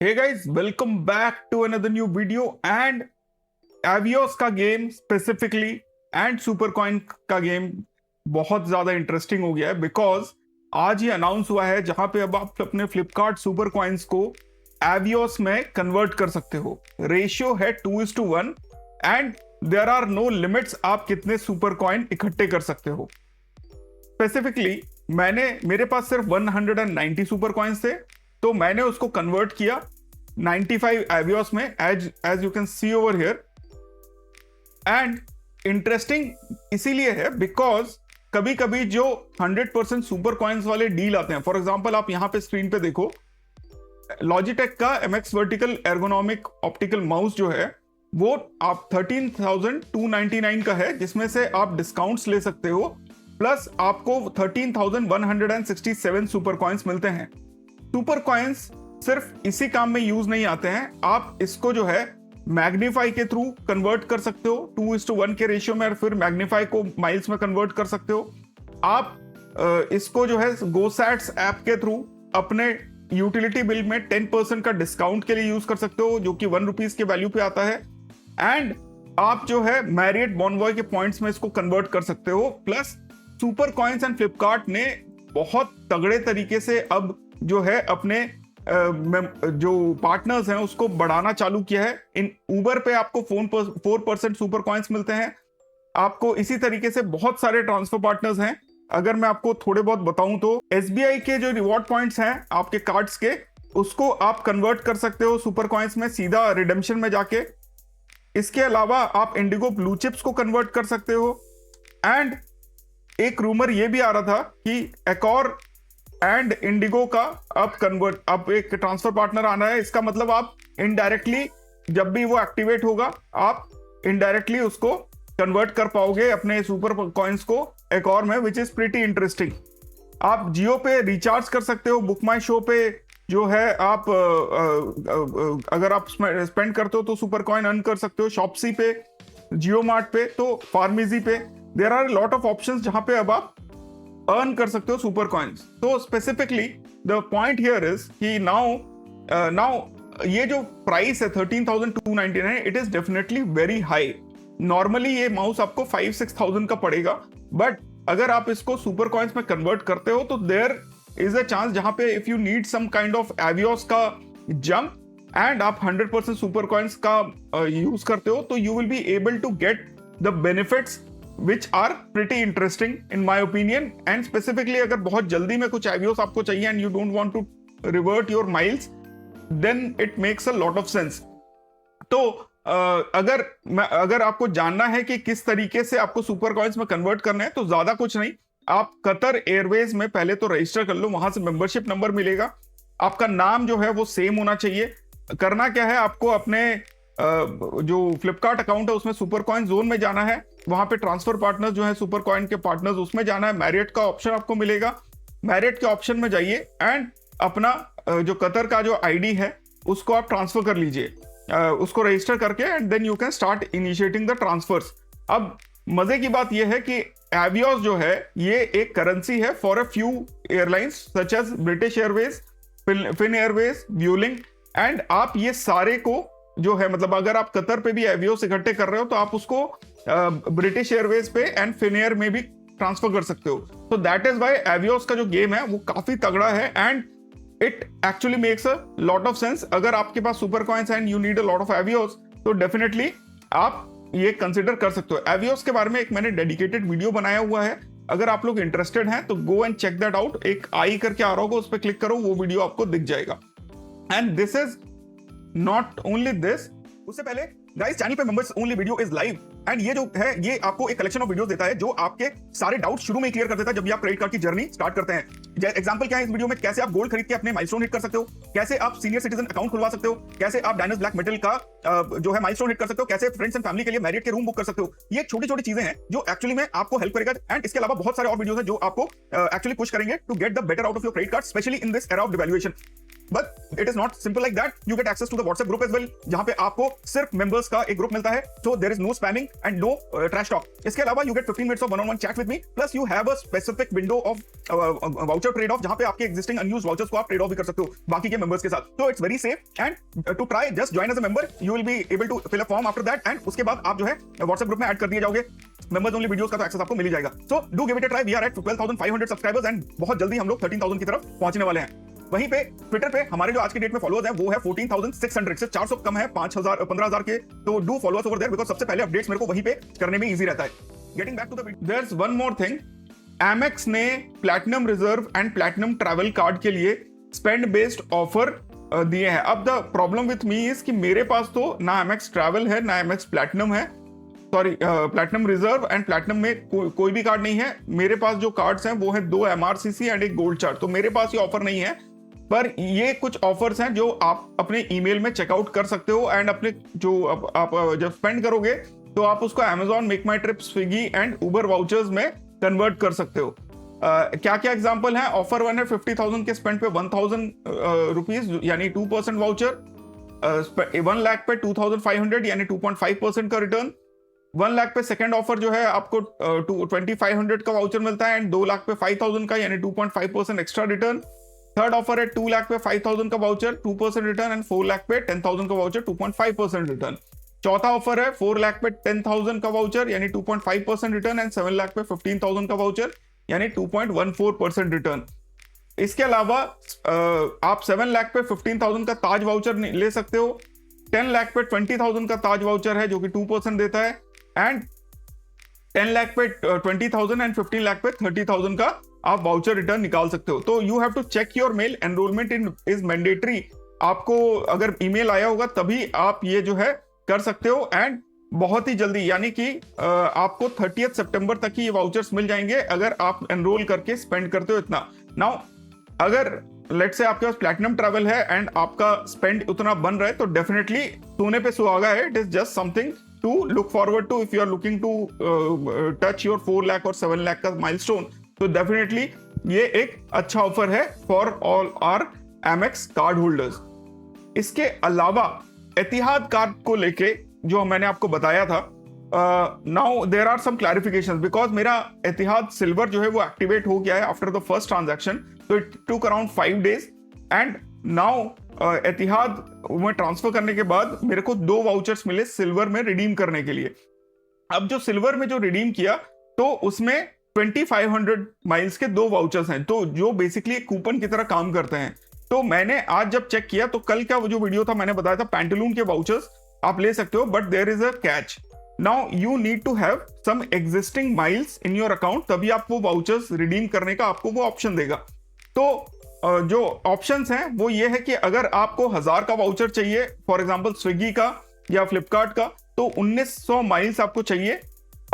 Hey guys, welcome back to another new video and Avios का game specifically and SuperCoin का game बहुत ज्यादा interesting हो गया है बिकॉज आज ही अनाउंस हुआ है जहां पे अब आप अपने फ्लिपकार्ट सुपर कॉइन्स को एवियोस में कन्वर्ट कर सकते हो। रेशियो है 2:1 and there are no limits आप कितने सुपर कॉइन इकट्ठे कर सकते हो। स्पेसिफिकली मेरे पास सिर्फ 190 सुपर कॉइन्स थे तो मैंने उसको कन्वर्ट किया 95 एवियोस में as you can see over here. And interesting इसीलिए है बिकॉज कभी कभी जो 100% सुपर कॉइन्स वाले डील आते हैं, फॉर एग्जांपल आप यहां पे स्क्रीन पे देखो लॉजिटेक का MX vertical ergonomic optical mouse जो है वो आप 13,299 का है, जिसमें से आप डिस्काउंट्स ले सकते हो प्लस आपको 13,167 सुपर कॉइन्स मिलते हैं। सुपर कॉइन्स सिर्फ इसी काम में यूज नहीं आते हैं, आप इसको जो है मैग्नीफाई के थ्रू कन्वर्ट कर सकते हो 2:1 के रेशियो में, और फिर मैग्नीफाई को माइल्स में कन्वर्ट कर सकते हो। आप इसको जो है गोसैट्स ऐप के थ्रू अपने यूटिलिटी बिल में 10% का डिस्काउंट के लिए यूज कर सकते हो, जो कि 1 रुपीज के वैल्यू पे आता है। एंड आप जो है मैरियट बॉनवॉय के पॉइंट्स में इसको कन्वर्ट कर सकते हो। Plus super coins and Flipkart ने बहुत तगड़े तरीके से अब जो है अपने जो पार्टनर्स हैं उसको बढ़ाना चालू किया है। इन ऊबर पे आपको 4% सुपर कॉइन्स मिलते हैं। आपको इसी तरीके से बहुत सारे ट्रांसफर पार्टनर्स हैं। अगर मैं आपको थोड़े बहुत बताऊं तो SBI के जो रिवॉर्ड पॉइंट्स हैं आपके कार्ड्स के, उसको आप कन्वर्ट कर सकते हो सुपर कॉइन्स में सीधा रिडेम्पशन में जाके। इसके अलावा आप इंडिगो ब्लू चिप्स को कन्वर्ट कर सकते हो। एंड एक रूमर ये भी आ रहा था कि एकॉर एंड इंडिगो का अब एक ट्रांसफर पार्टनर आना है। इसका मतलब आप इनडायरेक्टली जब भी वो एक्टिवेट होगा आप इनडायरेक्टली उसको कन्वर्ट कर पाओगे अपने सुपर कॉइन्स को एकॉर में, विच इज प्रीटी इंटरेस्टिंग। आप जियो पे रिचार्ज कर सकते हो, बुक माई शो पे जो है आप अगर आप स्पेंड करते हो तो सुपर कॉइन अर्न कर सकते हो। शॉप्सी पे, जियो मार्ट पे, तो फार्मेसी पे there are lot of options जहां पे अब आप अर्न कर सकते हो सुपर कॉइन्स। तो specifically the point here is कि नाउ ये जो प्राइस है 13,299, it is definitely very high. Normally ये माउस आपको 5-6 thousand का पड़ेगा, बट अगर आप इसको सुपर कॉइन्स में कन्वर्ट करते हो तो देयर इज अ चांस जहां पे if you need some kind of Avios का जंप एंड आप 100% सुपर कॉइन्स का यूज करते हो तो you will be able to get the benefits which are pretty interesting in my opinion। and specifically अगर बहुत जल्दी में कुछ एवियोस आपको चाहिए and you don't want to revert your miles, then it makes a lot of sense। तो अगर आपको जानना है कि किस तरीके से आपको सुपर कॉइन्स में कन्वर्ट करना है तो ज्यादा कुछ नहीं, आप कतर एयरवेज में पहले तो रजिस्टर कर लो, वहां से मेंबरशिप नंबर मिलेगा। आपका नाम जो है वो सेम होना चाहिए। करना क्या है, आपको अपने जो फ्लिपकार्ट अकाउंट है उसमें सुपर कॉइन जोन में जाना है, वहां पे ट्रांसफर पार्टनर्स जो है सुपर कॉइन के पार्टनर्स उसमें जाना है। मैरियट का ऑप्शन आपको मिलेगा, मैरियट के ऑप्शन में जाइए एंड अपना जो कतर का जो आईडी है उसको आप ट्रांसफर कर लीजिए, उसको रजिस्टर करके and then you can start initiating the transfers. अब मजे की बात यह है कि एवियोस जो है ये एक करेंसी है for a few airlines such as British Airways, Finn Airways, Vueling. And आप ये सारे को जो है, मतलब अगर आप कतर पे भी एवियोस इकट्ठे कर रहे हो तो आप उसको ब्रिटिश एयरवेज पे एंड फिनएयर में भी ट्रांसफर कर सकते हो। तो दैट इज व्हाई एवियोस का जो गेम है वो काफी तगड़ा है and it actually makes a lot of sense. अगर आपके पास super coins and you need a lot of Avios तो डेफिनेटली आप ये कंसिडर कर सकते हो। एवियोस के बारे में एक मैंने डेडिकेटेड वीडियो बनाया हुआ है, अगर आप लोग इंटरेस्टेड हैं तो go and check that out. एक आई करके आ रहा होगा, उस पर क्लिक करो, वो वीडियो आपको दिख जाएगा। And this is not only this, उससे पहले गाइस चैनल पे members only video is live and ये जो है ये आपको एक कलेक्शन ऑफ वीडियोस देता है जो आपके सारे डाउट्स शुरू में क्लियर कर देता है जब भी आप क्रेडिट कार्ड की जर्नी स्टार्ट करते हैं। एग्जांपल क्या है इस वीडियो में, कैसे आप गोल्ड खरीद के अपने माइलस्टोन हिट कर सकते हो, कैसे आप सीनियर सिटीजन अकाउंट खुलवा सकते हो, कैसे आप डायनस ब्लैक मेटल का जो है माइलस्टोन हिट कर सकते हो, कैसे फ्रेंड्स एंड फैमिली के लिए मैरियट के रूम बुक कर सकते हो। ये छोटी छोटी चीजें हैं जो एक्चुअली में आपको हेल्प करेगा। एंड इसके अलावा बहुत सारे और वीडियोस हैं जो आपको एक्चुअली पुश करेंगे to get the better out of your credit card, specially in this era of devaluation. But it is not simple like that. You get access to the WhatsApp group as well, जहां पे आपको सिर्फ members का एक group मिलता है. So there is no spamming and no trash talk. इसके अलावा you get 15 minutes of one on one chat with me, plus you have a specific window of voucher trade off, जहां पे आपके एक्जिस्टिंग अनयूज्ड वाउचर्स को आप trade off भी कर सकते हो बाकी के मेंबर्स के साथ. तो it's very safe and to try just join as a member. You will be able to fill a form after that and उसके बाद आप जो है व्हाट्सएप ग्रुप में ऐड कर दिए जाओगे. मेंबर्स ओनली वीडियोस का तो एक्सेस आपको मिल ही जाएगा. So do give it a try. We are at 12,500 subscribers and बहुत जल्दी हम लोग 13,000 की तरफ पहुंचने वाले हैं. वहीं पे ट्विटर पे हमारे जो आज की डेट में फॉलोअर्स हैं वो है 14,600 से 400 कम है 15,000 के. तो do follow us over there because सबसे पहले अपडेट्स मेरे को वहीं पे करने में इजी रहता है. Getting back to the video, there is one more thing. Amex ने platinum reserve and platinum travel card के लिए स्पेंड बेस्ड ऑफर दिए हैं. अब the problem with me is कि मेरे पास तो ना एमेक्स ट्रैवल है ना एमेक्स प्लैटिनम है, sorry platinum reserve and platinum में कोई भी कार्ड नहीं है. मेरे पास जो कार्ड्स हैं वो है 2 MRCC एंड एक गोल्ड चार्ट. तो मेरे पास ये ऑफर नहीं है, पर ये कुछ ऑफर्स हैं जो आप अपने ईमेल में चेकआउट कर सकते हो एंड अपने जो आप जब स्पेंड करोगे तो आप उसको Amazon, make my trip, Swiggy and Uber vouchers में कन्वर्ट कर सकते हो. क्या क्या एग्जांपल है? ऑफर 1 है 50,000 के स्पेंड पे 1,000 रुपीज यानी 2% वाउचर. 1 लाख पे 2,500 यानी 2.5% का रिटर्न. 1 लाख पे सेकंड ऑफर जो है आपको 2,500 का वाउचर मिलता है एंड 2 लाख पे 5,000 का यानी 2.5% एक्स्ट्रा रिटर्न. थर्ड ऑफर है 2 लाख पे 5,000 का वाउचर 2% रिटर्न एंड 4 लाख पे 10,000 का वाउचर 2.5% रिटर्न. चौथा ऑफर है 4 लाख पे 10,000 का वाउचर यानी 2.5% रिटर्न एंड 7 लाख पे 15,000 का वाउचर यानी 2.14% रिटर्न. इसके अलावा आप 7 लाख पे 15,000 का ताज वाउचर ले सकते हो. 10 लाख पे 20,000 का ताज वाउचर है जो कि 2% देता है एंड 10 लाख पे 20,000 एंड 15 लाख पे 30,000 का आप वाउचर रिटर्न निकाल सकते हो. तो you have to check your mail. Enrolment in is mandatory. आपको अगर ईमेल आया होगा तभी आप ये जो है कर सकते हो एंड बहुत ही जल्दी यानी कि आपको 30 सितंबर तक ही ये वाउचर्स मिल जाएंगे अगर आप एनरोल करके स्पेंड करते हो इतना. नाउ अगर लेट्स से आपके पास प्लैटिनम ट्रैवल है एंड आपका स्पेंड उतना बन रहा है तो डेफिनेटली सोने पे सुहागा है. It is just something to look forward to if you are looking to touch your 4 lakh और 7 लाख का माइलस्टोन. तो डेफिनेटली ये एक अच्छा ऑफर है for all our Amex card holders. इसके अलावा एतिहाद कार्ड को लेके जो मैंने आपको बताया था, now there are some clarifications because मेरा एतिहाद सिल्वर जो है वो एक्टिवेट हो गया है आफ्टर द फर्स्ट ट्रांजैक्शन. तो it took around 5 days and now Etihad में ट्रांसफर करने के बाद मेरे को 2 वाउचर्स मिले सिल्वर में रिडीम करने के लिए. अब जो सिल्वर में जो रिडीम किया तो उसमें 2,500 माइल्स के 2 वाउचर्स हैं तो जो बेसिकली कूपन की तरह काम करते हैं. तो मैंने आज जब चेक किया तो कल का वो जो वीडियो था मैंने बताया था पैंटलून के वाउचर्स आप ले सकते हो but there is a catch. Now you need to have some existing miles in your account तभी आप वो वाउचर्स रिडीम करने का आपको वो ऑप्शन देगा. तो जो ऑप्शंस हैं वो ये है कि अगर आपको 1000 का वाउचर चाहिए फॉर एग्जांपल स्विगी का या फ्लिपकार्ट का तो 1900 माइल्स आपको चाहिए.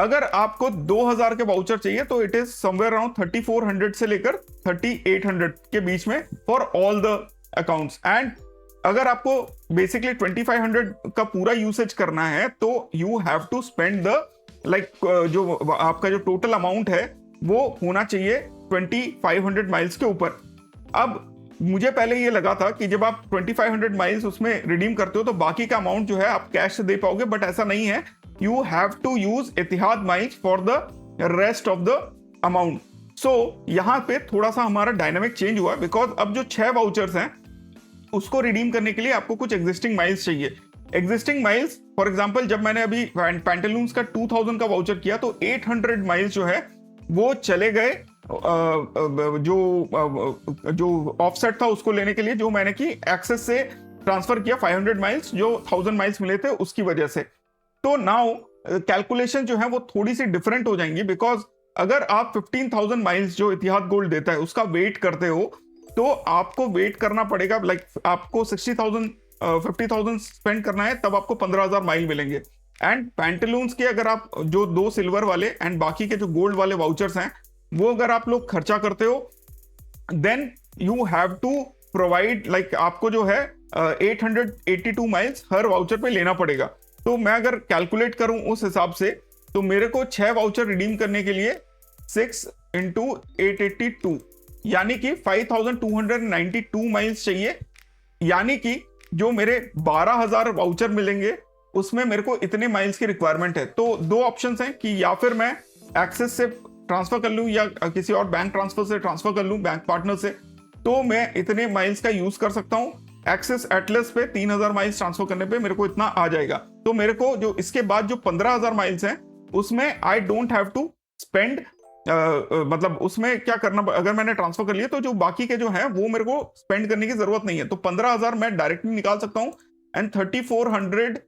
अगर आपको 2000 के वाउचर चाहिए तो इट इज समवेयर अराउंड 3400 से लेकर 3800 के बीच में for all the accounts. And अगर आपको बेसिकली 2500 का पूरा यूसेज करना है तो you have to spend the जो आपका जो टोटल अमाउंट है वो होना चाहिए 2500 माइल्स के ऊपर. अब मुझे पहले ये लगा था कि जब आप 2500 माइल्स उसमें रिडीम करते हो तो बाकी का अमाउंट जो है आप कैश से दे पाओगे बट ऐसा नहीं है. You have to use Etihad miles for the rest of the amount. So यहां पे थोड़ा सा हमारा डायनामिक चेंज हुआ बिकॉज अब जो 6 वाउचर्स हैं उसको रिडीम करने के लिए आपको कुछ एग्जिस्टिंग माइल्स चाहिए. एग्जिस्टिंग माइल्स फॉर एग्जांपल जब मैंने अभी पैंटलून्स का 2000 का वाउचर किया तो 800 माइल्स जो है वो चले गए जो ऑफसेट था उसको लेने के लिए जो मैंने की एक्सेस से ट्रांसफर किया 500 माइल्स जो 1000 माइल्स मिले थे उसकी वजह से. तो नाउ कैलकुलेशन जो है वो थोड़ी सी डिफरेंट हो जाएंगी बिकॉज अगर आप 15,000 माइल्स जो इतिहाद गोल्ड देता है उसका वेट करते हो तो आपको वेट करना पड़ेगा आपको 50,000 स्पेंड करना है तब आपको 15,000 माइल मिलेंगे. एंड पैंटलून्स के अगर आप जो 2 सिल्वर वाले एंड बाकी के जो गोल्ड वाले वाउचर्स हैं वो अगर आप लोग खर्चा करते हो then you have to provide आपको जो है 882 माइल्स हर वाउचर पे लेना पड़ेगा. तो मैं अगर कैलकुलेट करूं उस हिसाब से तो मेरे को 6 वाउचर रिडीम करने के लिए 6 × 882 यानी कि 5,292 माइल्स चाहिए यानी कि जो मेरे 12,000 वाउचर मिलेंगे उसमें मेरे को इतने माइल्स की रिक्वायरमेंट है। तो दो ऑप्शंस हैं कि या फिर मैं एक्सिस से ट्रांसफर कर लूं या किसी और बैंक ट्रांसफर से ट्रांसफर कर लूं, बैंक पार्टनर से, तो मैं इतने माइल्स का यूज कर सकता हूं। एक्सिस एटलस पे 3,000 माइल्स ट्रांसफर करने पे मेरे को इतना आ जाएगा। तो मेरे को जो इसके बाद जो 15,000 माइल्स हैं उसमें I don't have to spend, मतलब उसमें क्या करना, अगर मैंने ट्रांसफर कर लिया तो जो बाकी के जो है वो मेरे को स्पेंड करने की जरूरत नहीं है। तो 15,000 मैं डायरेक्टली निकाल सकता हूं एंड 3,400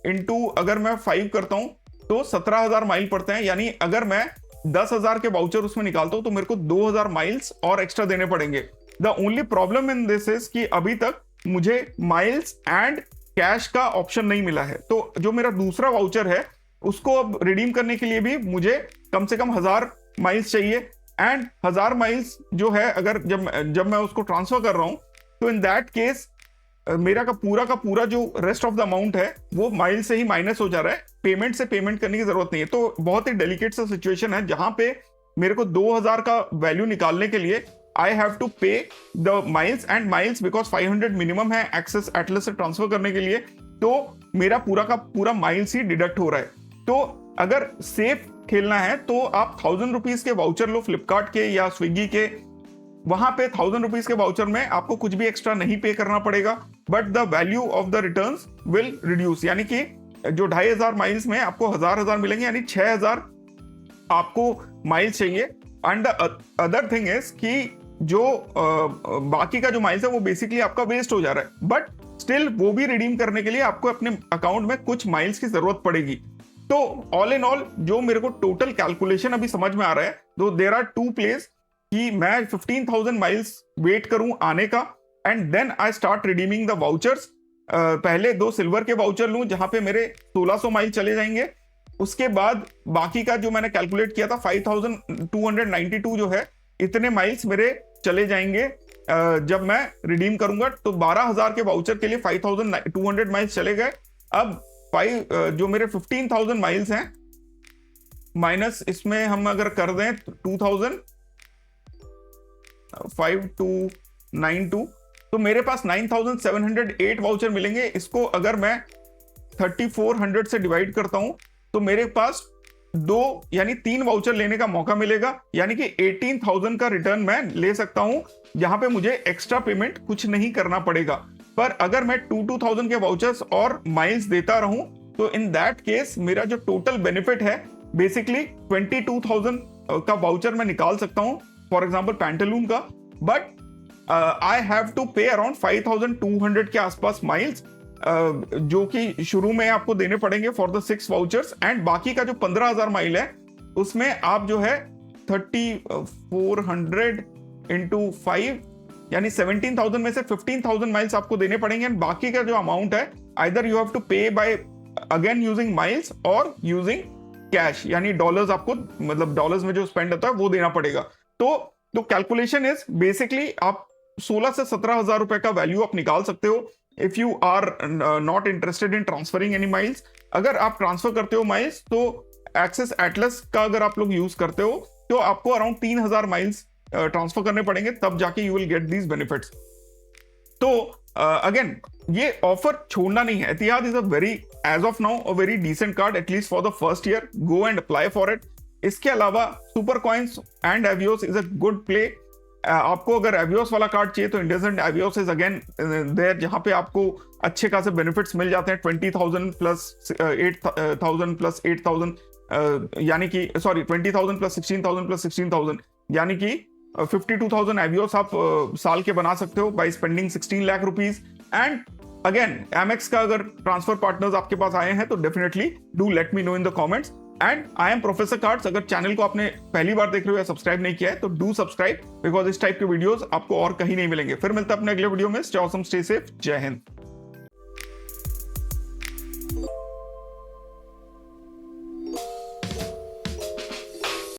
इंटू अगर मैं 5 करता हूं तो 17,000 माइल पड़ते हैं। यानी अगर मैं 10,000 के वाउचर उसमें निकालता हूं तो मेरे को 2,000 माइल्स और एक्स्ट्रा देने पड़ेंगे। The only problem in this is कि अभी तक मुझे माइल्स एंड कैश का ऑप्शन नहीं मिला है। तो जो मेरा दूसरा वाउचर है उसको अब रिडीम करने के लिए भी मुझे कम से कम 1,000 माइल्स चाहिए। एंड 1,000 माइल्स जो है अगर जब मैं उसको ट्रांसफर कर रहा हूं तो इन दैट केस मेरा का पूरा जो रेस्ट ऑफ द अमाउंट है वो माइल से ही माइनस हो जा रहा है, पेमेंट से पेमेंट करने की जरूरत नहीं है। तो बहुत ही डेलिकेट सा सिचुएशन है जहां पे मेरे को 2,000 का वैल्यू निकालने के लिए आई हैव टू पे the miles and miles because 500 minimum है एक्सेस एटलस से ट्रांसफर करने के लिए। तो मेरा पूरा का पूरा माइल्स ही डिडक्ट हो रहा है। तो अगर सेफ खेलना है तो आप 1,000 रुपीज के वाउचर लो फ्लिपकार्ट के या स्विगी के, वहां पे 1,000 रुपीज के वाउचर में आपको कुछ भी एक्स्ट्रा नहीं पे करना पड़ेगा, but the value of the returns will reduce. यानी कि जो 2,500 माइल्स में आपको 1,000 मिलेंगे, यानी 6,000 आपको माइल्स चाहिए। And the other thing is कि जो बाकी का जो माइल्स है वो बेसिकली आपका वेस्ट हो जा रहा है, बट स्टिल वो भी रिडीम करने के लिए आपको अपने अकाउंट में कुछ माइल्स की जरूरत पड़ेगी। तो ऑल इन ऑल जो मेरे को टोटल कैलकुलेशन अभी समझ में आ रहा है, तो देयर आर टू प्लेस कि मैं 15,000 माइल्स वेट करूं आने का and then I start redeeming the vouchers. पहले 2 सिल्वर के वाउचर लूं जहां पे मेरे 1,600 माइल चले जाएंगे। उसके बाद बाकी का जो मैंने कैलकुलेट किया था 5,292 जो है, इतने माइल्स मेरे चले जाएंगे जब मैं रिडीम करूंगा। तो 12,000 के वाउचर के लिए 5,200 माइल्स चले गए। अब जो मेरे 15,000 माइल्स हैं माइनस इसमें हम अगर कर दें 2,592 तो मेरे पास 9,708 वाउचर मिलेंगे। इसको अगर मैं 3,400 से डिवाइड करता हूं तो मेरे पास 2 यानी 3 वाउचर लेने का मौका मिलेगा, यानी कि 18,000 का रिटर्न मैं ले सकता हूं जहां पे मुझे एक्स्ट्रा पेमेंट कुछ नहीं करना पड़ेगा। पर अगर मैं 2,000 के वाउचर्स और माइल्स देता रहूं तो इन दैट केस मेरा जो टोटल बेनिफिट है बेसिकली 22,000 का वाउचर मैं निकाल सकता हूं फॉर एग्जांपल पैंटालून का, बट आई हैव टू पे अराउंड 5,200 के आसपास माइल्स जो कि शुरू में आपको देने पड़ेंगे फॉर द 6 वाउचर्स। एंड बाकी का जो 15,000 माइल है उसमें आप जो है 3,400 इंटू 5 यानी 17,000 में से 15,000 माइल्स आपको देने पड़ेंगे। एंड बाकी का जो अमाउंट है आइदर यू हैव टू पे बाय अगेन यूजिंग माइल्स और यूजिंग कैश, यानी डॉलर्स आपको, मतलब डॉलर्स में जो स्पेंड होता है वो देना पड़ेगा। तो कैलकुलेशन इज बेसिकली आप 16 से 17,000 रुपए का वैल्यू आप निकाल सकते हो if you are not interested in transferring any miles. अगर आप ट्रांसफर करते हो माइल्स तो एक्सेस एटलस का अगर आप लोग यूज करते हो तो आपको अराउंड 3,000 माइल्स ट्रांसफर करने पड़ेंगे, तब जाके you will get these benefits. तो अगेन ये ऑफर छोड़ना नहीं है। Etihad is a very as of now a very decent card at least for the first year, go and apply for it. इसके अलावा super coins and Avios is a good play. आपको अगर Avios वाला card चाहिए तो इंडेसेंट Avios is again there, जहां पे आपको अच्छे खासे बेनिफिट्स मिल जाते हैं 20,000 प्लस 8,000 प्लस 8,000 यानी कि सॉरी 20,000 प्लस 16,000 प्लस 16,000 यानी कि 52,000 एवियोस आप साल के बना सकते हो by spending 16 lakh rupees. And again MX का अगर ट्रांसफर पार्टनर्स आपके पास आए हैं तो definitely do let me know in the comments. And I am professor cards. अगर चैनल को आपने पहली बार देख रहे हो या सब्सक्राइब नहीं किया है तो डू सब्सक्राइब, बिकॉज इस टाइप के वीडियोस आपको और कहीं नहीं मिलेंगे। फिर मिलता है अपने अगले वीडियो में। स्टे ऑसम, स्टे सेफ, जय हिंद।